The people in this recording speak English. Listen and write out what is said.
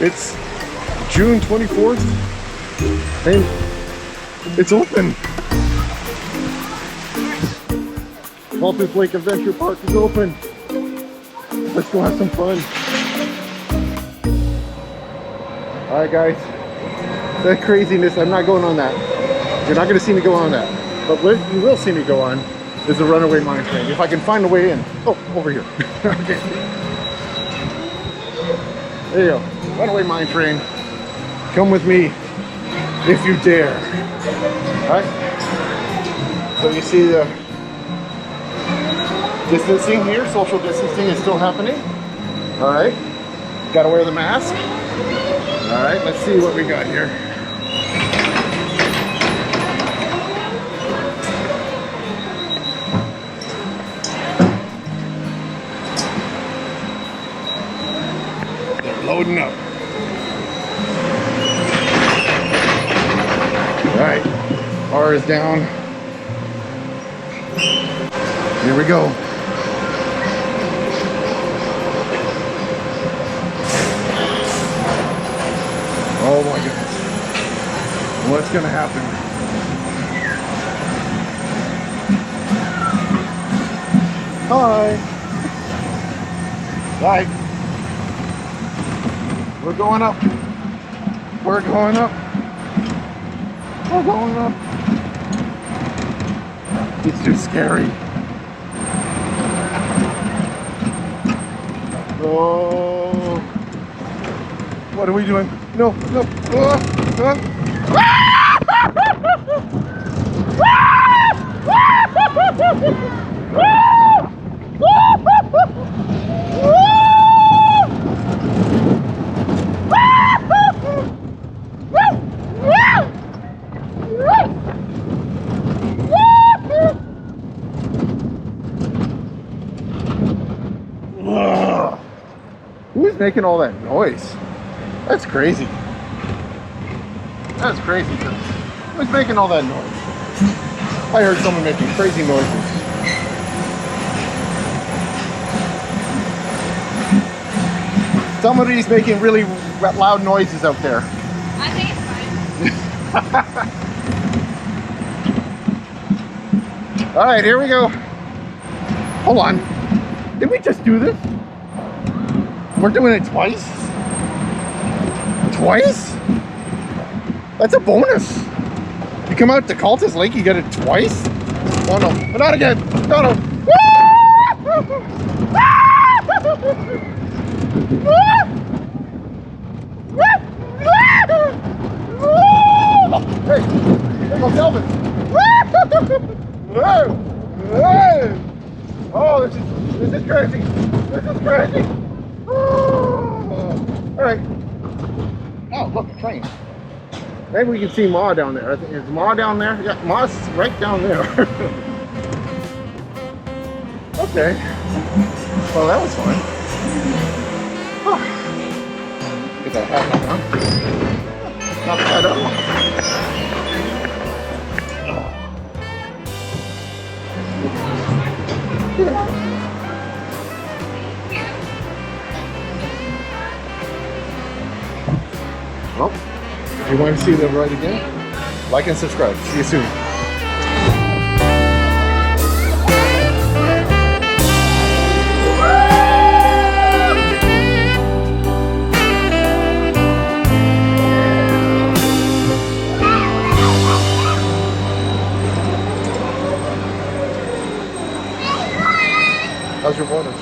It's June 24th and it's open. Cultus Lake Adventure Park is open. Let's go have some fun. Alright guys, that craziness, I'm not going on that. You're not going to see me go on that. But what you will see me go on is the Runaway Mine Train. If I can find a way in. Oh, over here. Okay. There you go. Runaway Mine Train. Come with me if you dare. Alright? So you see the distancing here, social distancing is still happening. Alright. Gotta wear the mask. Alright, let's see what we got here. They're loading up. Alright, R is down. Here we go. Oh my goodness. What's gonna happen? Hi. Hi. We're going up. We're going up. We're going up. It's too scary. Oh. What are we doing? No, no. Who's making all that noise? That's crazy. That's crazy. Who's making all that noise? I heard someone making crazy noises. Somebody's making really loud noises out there. I think it's fine. All right, here we go. Hold on. Did we just do this? We're doing it twice? Twice? That's a bonus. You come out to Cultus Lake, you get it twice? Oh no, not again. No, no. Hey, there goes Elvis. Oh, this is crazy. This is crazy. All right. Oh, look, a train. Maybe we can see Ma down there. Is Ma down there? Yeah, Ma's right down there. Okay. Well, that was fun. Get that hat back on. Not bad at all. Well, if you want to see the ride again, like and subscribe. See you soon. How's your water?